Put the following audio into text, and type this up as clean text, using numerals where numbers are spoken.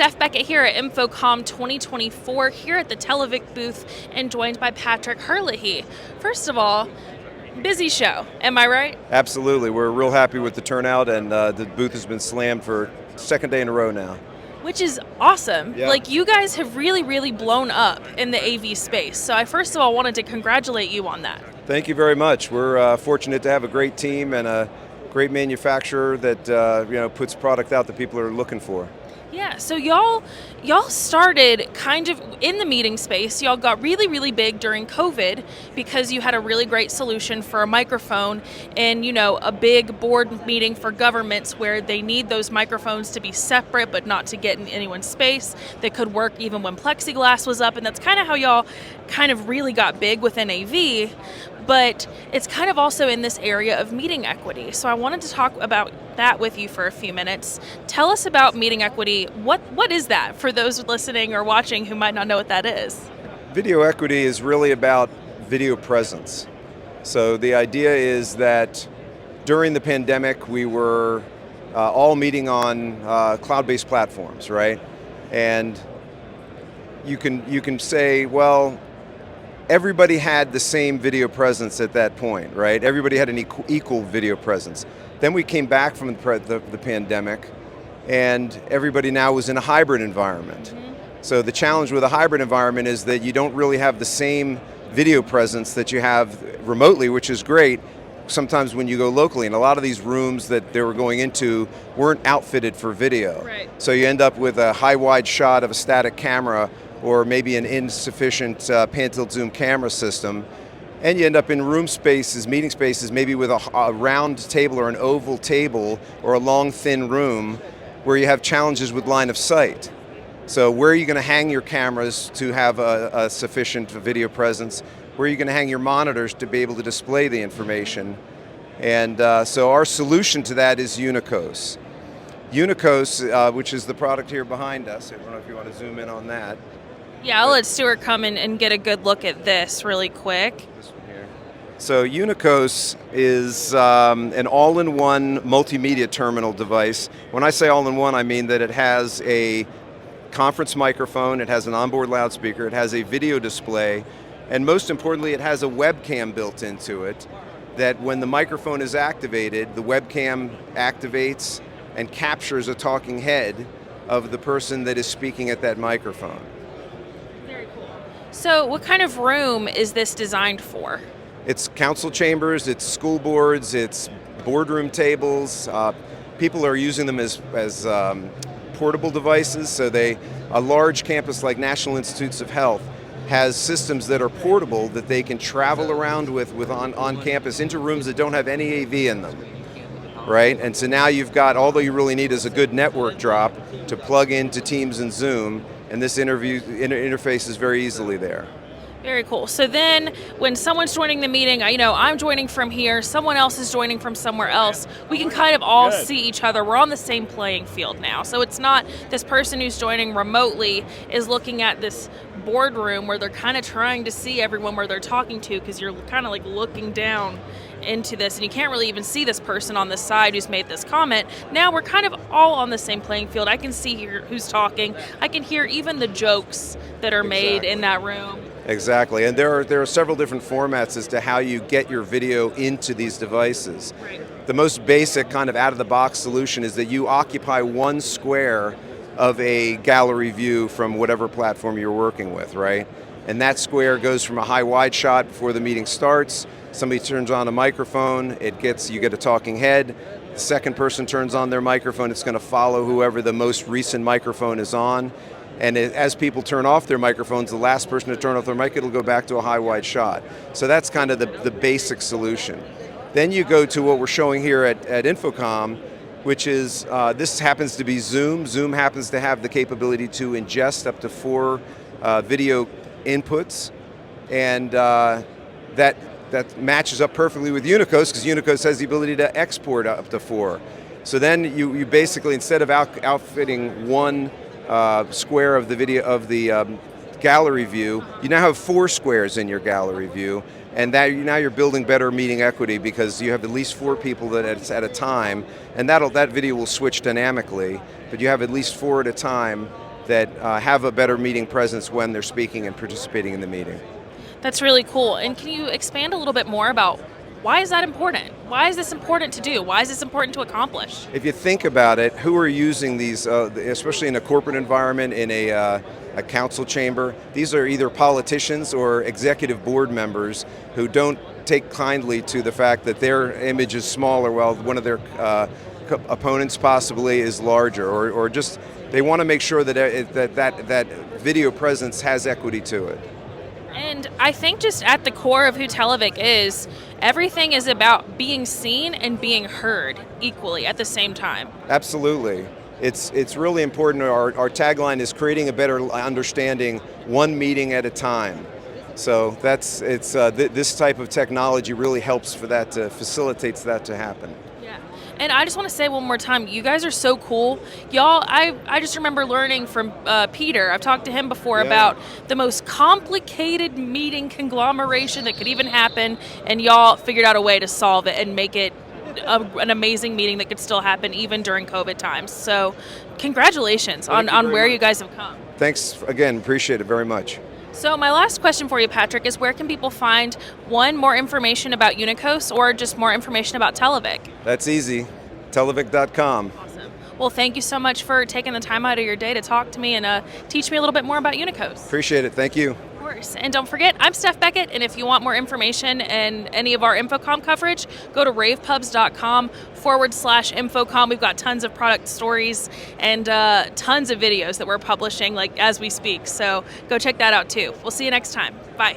Steph Beckett here at InfoComm 2024 here at the Televic booth and joined by Patrick Herlihy. First of all, busy show, am I right? Absolutely, we're real happy with the turnout, and the booth has been slammed for second day in a row now. Which is awesome. Yeah. Like, you guys have really blown up in the AV space. So I first of all wanted to congratulate you on that. Thank you very much. We're fortunate to have a great team and a great manufacturer that puts product out that people are looking for. Yeah, so y'all started kind of in the meeting space. Y'all got really big during COVID because you had a really great solution for a microphone and, a big board meeting for governments where they need those microphones to be separate but not to get in anyone's space. They could work even when plexiglass was up, and that's kind of how y'all kind of really got big within AV. But it's kind of also in this area of meeting equity. So I wanted to talk about that with you for a few minutes. Tell us about meeting equity. What is that for those listening or watching who might not know what that is? Video equity is really about video presence. So the idea is that during the pandemic, we were all meeting on cloud-based platforms, right? And you can say, well, everybody had the same video presence at that point, right? Everybody had an equal video presence. Then we came back from the pandemic, and everybody now was in a hybrid environment. Mm-hmm. So the challenge with a hybrid environment is that you don't really have the same video presence that you have remotely, which is great sometimes when you go locally. And a lot of these rooms that they were going into weren't outfitted for video. Right. So you end up with a high-wide shot of a static camera or maybe an insufficient pan-tilt-zoom camera system, and you end up in room spaces, meeting spaces, maybe with a round table or an oval table or a long, thin room where you have challenges with line of sight. So where are you going to hang your cameras to have a sufficient video presence? Where are you going to hang your monitors to be able to display the information? And so our solution to that is Unicos. Unicos, which is the product here behind us, I don't know if you want to zoom in on that. Yeah, I'll let Stuart come in and get a good look at this really quick. This one here. So Unicos is an all-in-one multimedia terminal device. When I say all-in-one, I mean that it has a conference microphone, it has an onboard loudspeaker, it has a video display, and most importantly, it has a webcam built into it that when the microphone is activated, the webcam activates and captures a talking head of the person that is speaking at that microphone. So what kind of room is this designed for? It's council chambers, it's school boards, it's boardroom tables. People are using them as portable devices. So a large campus like National Institutes of Health has systems that are portable that they can travel around with on campus into rooms that don't have any AV in them. Right? And so now you've got, all you really need is a good network drop to plug into Teams and Zoom, and this interface is very easily there. Very cool. So then when someone's joining the meeting, I'm joining from here, someone else is joining from somewhere else, we can kind of all see each other. We're on the same playing field now. So it's not this person who's joining remotely is looking at this boardroom where they're kind of trying to see everyone where they're talking to, because you're kind of like looking down into this and you can't really even see this person on the side who's made this comment. Now we're kind of all on the same playing field. I can see here who's talking. I can hear even the jokes that are made in that room. Exactly, and there are several different formats as to how you get your video into these devices. Right. The most basic kind of out-of-the-box solution is that you occupy one square of a gallery view from whatever platform you're working with, right? And that square goes from a high-wide shot before the meeting starts. Somebody turns on a microphone, you get a talking head. The second person turns on their microphone, it's going to follow whoever the most recent microphone is on. And as people turn off their microphones, the last person to turn off their mic, it'll go back to a high-wide shot. So that's kind of the basic solution. Then you go to what we're showing here at InfoComm, which is, this happens to be Zoom. Zoom happens to have the capability to ingest up to 4 video inputs, and that matches up perfectly with Unicos, because Unicos has the ability to export up to 4. So then you basically, instead of outfitting one square of the video of the gallery view, you now have 4 squares in your gallery view, and now you're building better meeting equity because you have at least 4 people that at a time, and that video will switch dynamically, but you have at least 4 at a time that have a better meeting presence when they're speaking and participating in the meeting. That's really cool. And can you expand a little bit more about why is that important? Why is this important to do? Why is this important to accomplish? If you think about it, who are using these, especially in a corporate environment, in a council chamber? These are either politicians or executive board members who don't take kindly to the fact that their image is smaller while one of their opponents possibly is larger, or just they want to make sure that that video presence has equity to it. And I think just at the core of who Televic is, everything is about being seen and being heard equally at the same time. Absolutely. It's really important. Our tagline is creating a better understanding one meeting at a time. So this type of technology really helps for that, facilitates that to happen. Yeah. And I just want to say one more time, you guys are so cool. Y'all, I just remember learning from Peter. I've talked to him before about the most complicated meeting conglomeration that could even happen, and y'all figured out a way to solve it and make it an amazing meeting that could still happen even during COVID times. So congratulations on where you guys have come. Thanks again, appreciate it very much. So my last question for you, Patrick, is where can people find, one, more information about Unicos or just more information about Televic? That's easy, televic.com. Awesome. Well, thank you so much for taking the time out of your day to talk to me and teach me a little bit more about Unicos. Appreciate it, thank you. Of course. And don't forget, I'm Steph Beckett, and if you want more information and any of our InfoComm coverage, go to ravepubs.com/InfoComm. We've got tons of product stories and tons of videos that we're publishing as we speak. So go check that out too. We'll see you next time. Bye.